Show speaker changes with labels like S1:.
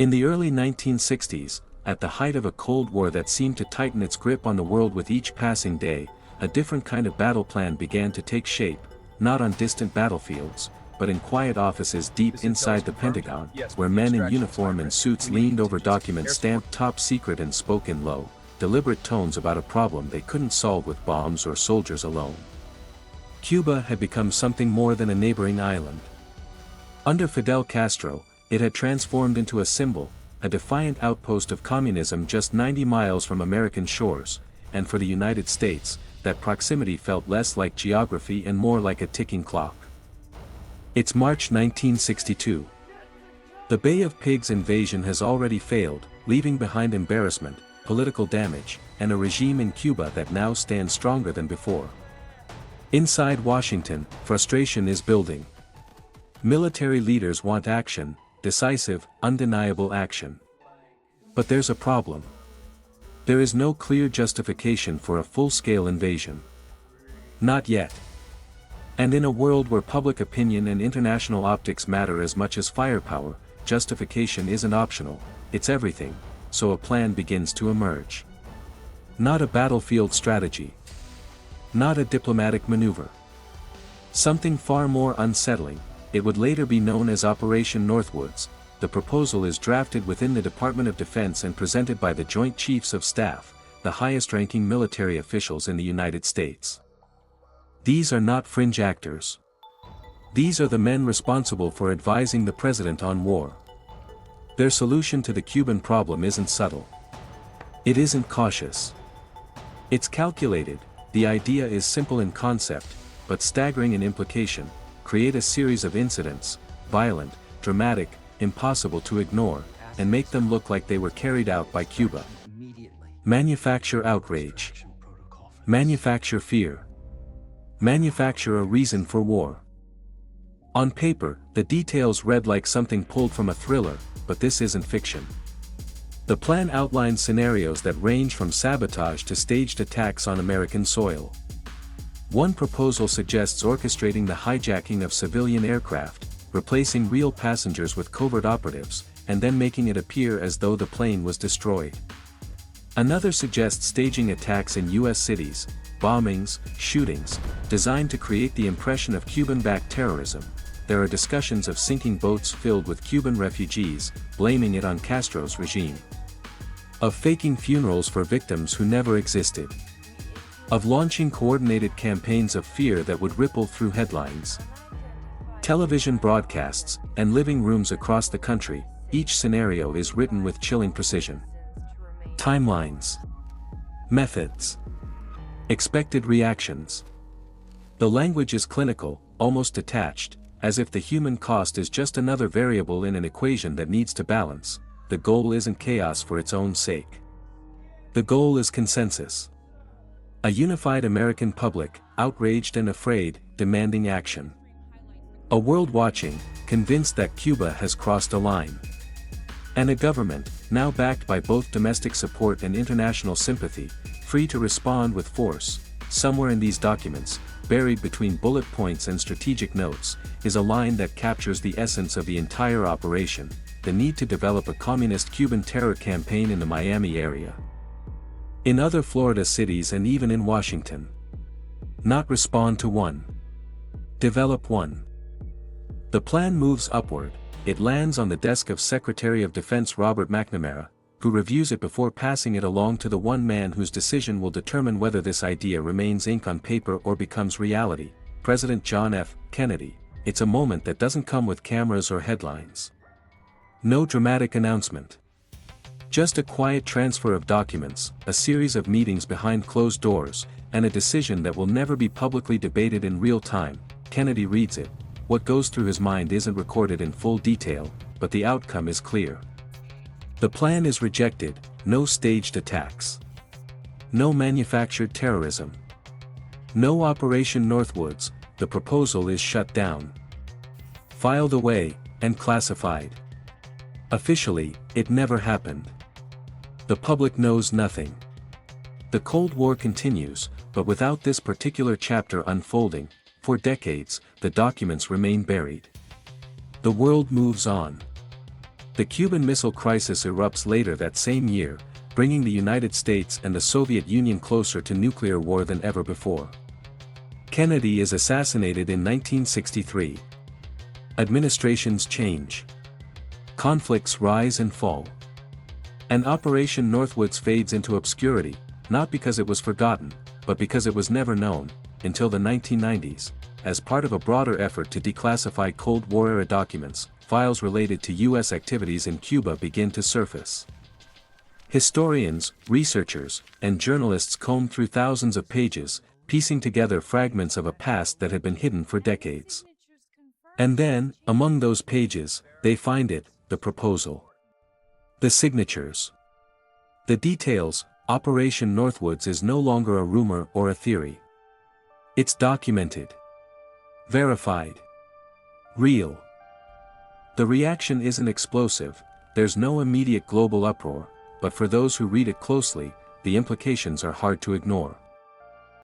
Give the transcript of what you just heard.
S1: In the early 1960s, at the height of a Cold War that seemed to tighten its grip on the world with each passing day, a different kind of battle plan began to take shape, not on distant battlefields, but in quiet offices deep inside the Pentagon, where men in uniform and suits leaned over documents stamped top secret and spoke in low, deliberate tones about a problem they couldn't solve with bombs or soldiers alone. Cuba had become something more than a neighboring island. Under Fidel Castro, it had transformed into a symbol, a defiant outpost of communism just 90 miles from American shores, and for the United States, that proximity felt less like geography and more like a ticking clock. It's March 1962. The Bay of Pigs invasion has already failed, leaving behind embarrassment, political damage, and a regime in Cuba that now stands stronger than before. Inside Washington, frustration is building. Military leaders want action, decisive, undeniable action. But there's a problem. There is no clear justification for a full-scale invasion. Not yet. And in a world where public opinion and international optics matter as much as firepower, justification isn't optional, it's everything, so a plan begins to emerge. Not a battlefield strategy. Not a diplomatic maneuver. Something far more unsettling. It would later be known as Operation Northwoods. The proposal is drafted within the Department of Defense and presented by the Joint Chiefs of Staff, the highest-ranking military officials in the United States. These are not fringe actors. These are the men responsible for advising the president on war. Their solution to the Cuban problem isn't subtle. It isn't cautious. It's calculated. The idea is simple in concept, but staggering in implication. Create a series of incidents, violent, dramatic, impossible to ignore, and make them look like they were carried out by Cuba. Manufacture outrage. Manufacture fear. Manufacture a reason for war. On paper, the details read like something pulled from a thriller, but this isn't fiction. The plan outlines scenarios that range from sabotage to staged attacks on American soil. One proposal suggests orchestrating the hijacking of civilian aircraft, replacing real passengers with covert operatives, and then making it appear as though the plane was destroyed. Another suggests staging attacks in U.S. cities, bombings, shootings, designed to create the impression of Cuban-backed terrorism. There are discussions of sinking boats filled with Cuban refugees, blaming it on Castro's regime. Of faking funerals for victims who never existed. Of launching coordinated campaigns of fear that would ripple through headlines. Television broadcasts, and living rooms across the country, each scenario is written with chilling precision. Timelines. Methods. Expected reactions. The language is clinical, almost detached, as if the human cost is just another variable in an equation that needs to balance. The goal isn't chaos for its own sake. The goal is consensus. A unified American public, outraged and afraid, demanding action. A world watching, convinced that Cuba has crossed a line. And a government, now backed by both domestic support and international sympathy, free to respond with force. Somewhere in these documents, buried between bullet points and strategic notes, is a line that captures the essence of the entire operation: the need to develop a communist Cuban terror campaign in the Miami area. In other Florida cities and even in Washington. Not respond to one. Develop one. The plan moves upward. It lands on the desk of Secretary of Defense Robert McNamara, who reviews it before passing it along to the one man whose decision will determine whether this idea remains ink on paper or becomes reality: President John F. Kennedy. It's a moment that doesn't come with cameras or headlines. No dramatic announcement. Just a quiet transfer of documents, a series of meetings behind closed doors, and a decision that will never be publicly debated in real time. Kennedy reads it. What goes through his mind isn't recorded in full detail, but the outcome is clear. The plan is rejected. No staged attacks. No manufactured terrorism. No Operation Northwoods. The proposal is shut down. Filed away, and classified. Officially, it never happened. The public knows nothing. The Cold War continues, but without this particular chapter unfolding. For decades, the documents remain buried. The world moves on. The Cuban Missile Crisis erupts later that same year, bringing the United States and the Soviet Union closer to nuclear war than ever before. Kennedy is assassinated in 1963. Administrations change. Conflicts rise and fall. And Operation Northwoods fades into obscurity, not because it was forgotten, but because it was never known, until the 1990s, as part of a broader effort to declassify Cold War-era documents. Files related to U.S. activities in Cuba begin to surface. Historians, researchers, and journalists comb through thousands of pages, piecing together fragments of a past that had been hidden for decades. And then, among those pages, they find it, the proposal. The signatures. The details. Operation Northwoods is no longer a rumor or a theory. It's documented. Verified. Real. The reaction isn't explosive, there's no immediate global uproar, but for those who read it closely, the implications are hard to ignore.